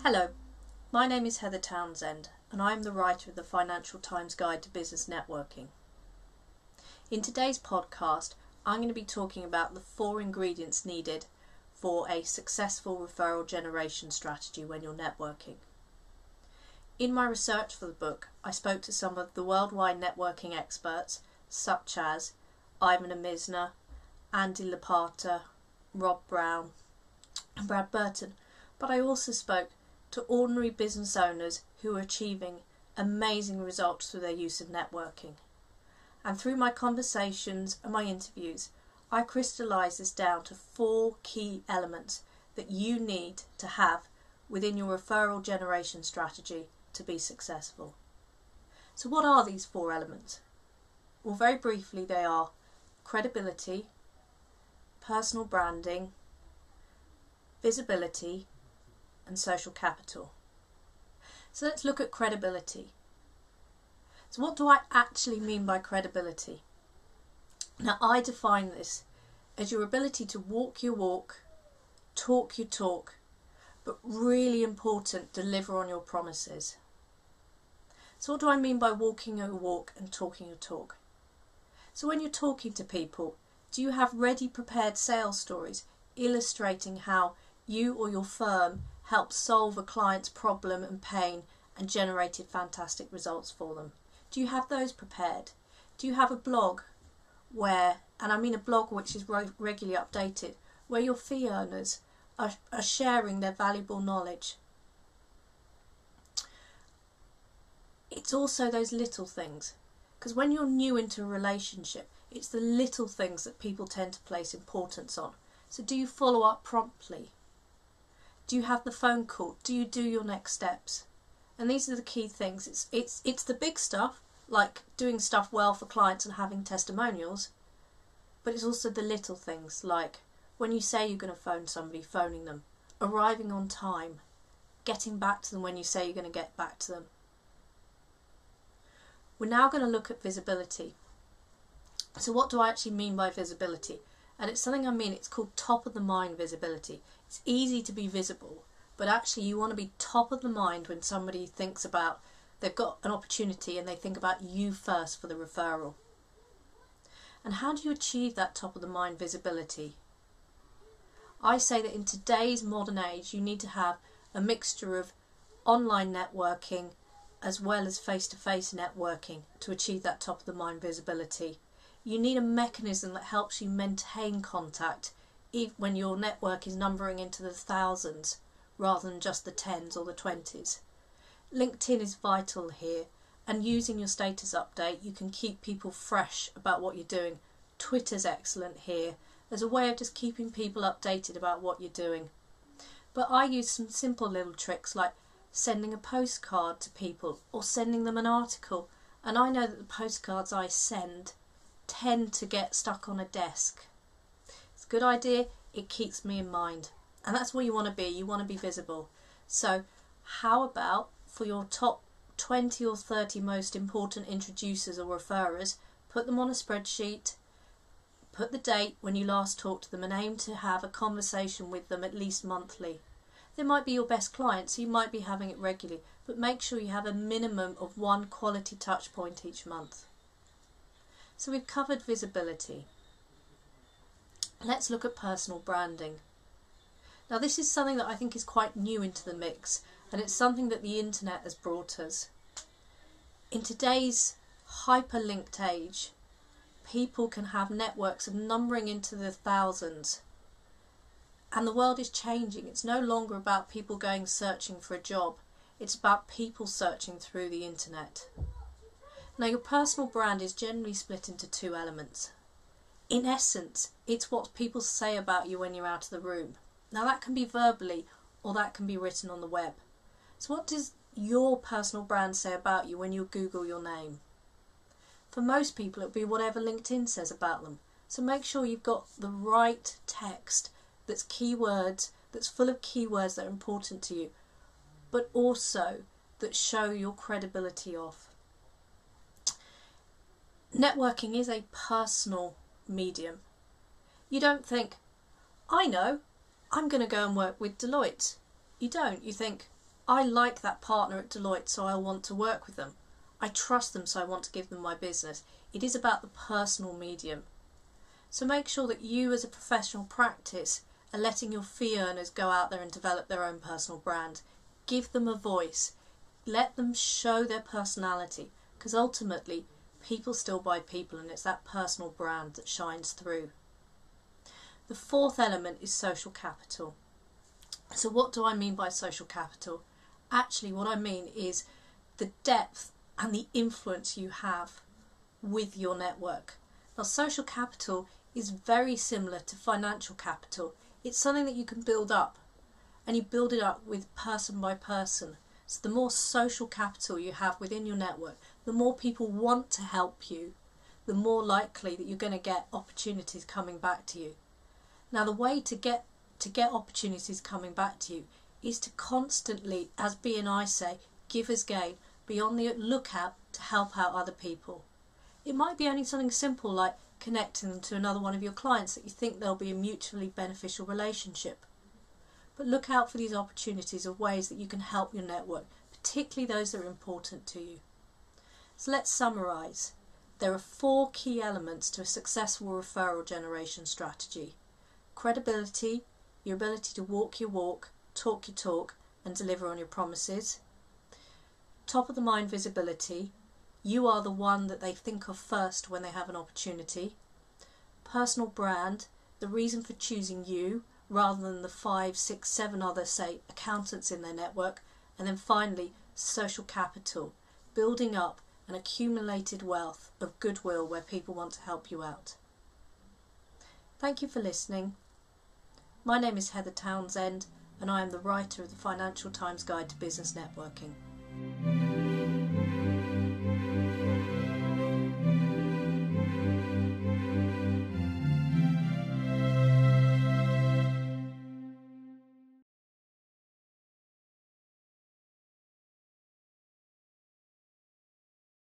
Hello, my name is Heather Townsend and I am the writer of the Financial Times Guide to Business Networking. In today's podcast, I'm going to be talking about the 4 ingredients needed for a successful referral generation strategy when you're networking. In my research for the book, I spoke to some of the worldwide networking experts such as Ivan Misner, Andy Lopata, Rob Brown and Brad Burton, but I also spoke to ordinary business owners who are achieving amazing results through their use of networking. And through my conversations and my interviews, I crystallised this down to 4 key elements that you need to have within your referral generation strategy to be successful. So what are these 4 elements? Well, very briefly, they are credibility, personal branding, visibility, and social capital. So let's look at credibility. So what do I actually mean by credibility? Now, I define this as your ability to walk your walk, talk your talk, but really important, deliver on your promises. So what do I mean by walking your walk and talking your talk? So when you're talking to people, do you have ready prepared sales stories illustrating how you or your firm helped solve a client's problem and pain and generated fantastic results for them? Do you have those prepared? Do you have a blog where, and I mean a blog which is regularly updated, where your fee earners are sharing their valuable knowledge? It's also those little things, because when you're new into a relationship, it's the little things that people tend to place importance on. So do you follow up promptly? Do you have the phone call? Do you do your next steps? And these are the key things. It's the big stuff, like doing stuff well for clients and having testimonials, but it's also the little things, like when you say you're going to phone somebody, phoning them, arriving on time, getting back to them when you say you're going to get back to them. We're now going to look at visibility. So what do I actually mean by visibility? And it's something it's called top of the mind visibility. It's easy to be visible, but actually you want to be top of the mind when somebody thinks about, they've got an opportunity and they think about you first for the referral. And how do you achieve that top of the mind visibility? I say that in today's modern age, you need to have a mixture of online networking as well as face-to-face networking to achieve that top of the mind visibility. You need a mechanism that helps you maintain contact even when your network is numbering into the thousands rather than just the 10s or the 20s. LinkedIn is vital here, and using your status update you can keep people fresh about what you're doing. Twitter's excellent here as a way of just keeping people updated about what you're doing. But I use some simple little tricks like sending a postcard to people or sending them an article, and I know that the postcards I send tend to get stuck on a desk. It's a good idea, it keeps me in mind, and that's where you want to be. You want to be visible. So how about for your top 20 or 30 most important introducers or referrers, put them on a spreadsheet, put the date when you last talked to them, and aim to have a conversation with them at least monthly. They might be your best clients, so you might be having it regularly, but make sure you have a minimum of 1 quality touch point each month. So we've covered visibility. Let's look at personal branding. Now this is something that I think is quite new into the mix, and it's something that the internet has brought us. In today's hyperlinked age, people can have networks of numbering into the thousands, and the world is changing. It's no longer about people going searching for a job, it's about people searching through the internet. Now your personal brand is generally split into 2 elements. In essence, it's what people say about you when you're out of the room. Now that can be verbally or that can be written on the web. So what does your personal brand say about you when you Google your name? For most people it'll be whatever LinkedIn says about them. So make sure you've got the right text that's keywords, that's full of keywords that are important to you, but also that show your credibility off. Networking is a personal medium. You don't think, I know, I'm going to go and work with Deloitte. You don't. You think, I like that partner at Deloitte, so I want to work with them. I trust them, so I want to give them my business. It is about the personal medium. So make sure that you as a professional practice are letting your fee earners go out there and develop their own personal brand. Give them a voice. Let them show their personality, because ultimately people still buy people, and it's that personal brand that shines through. The fourth element is social capital. So what do I mean by social capital? Actually, what I mean is the depth and the influence you have with your network. Now, social capital is very similar to financial capital. It's something that you can build up, and you build it up with person by person. So the more social capital you have within your network, the more people want to help you, the more likely that you're going to get opportunities coming back to you. Now, the way to get opportunities coming back to you is to constantly, as B&I say, give as gain, be on the lookout to help out other people. It might be only something simple like connecting them to another one of your clients that you think there'll be a mutually beneficial relationship. But look out for these opportunities of ways that you can help your network, particularly those that are important to you. So let's summarise. There are 4 key elements to a successful referral generation strategy. Credibility, your ability to walk your walk, talk your talk, and deliver on your promises. Top of the mind visibility. You are the one that they think of first when they have an opportunity. Personal brand, the reason for choosing you rather than the 5, 6, 7 other, say, accountants in their network. And then finally, social capital, building up an accumulated wealth of goodwill where people want to help you out. Thank you for listening. My name is Heather Townsend, and I am the writer of the Financial Times Guide to Business Networking.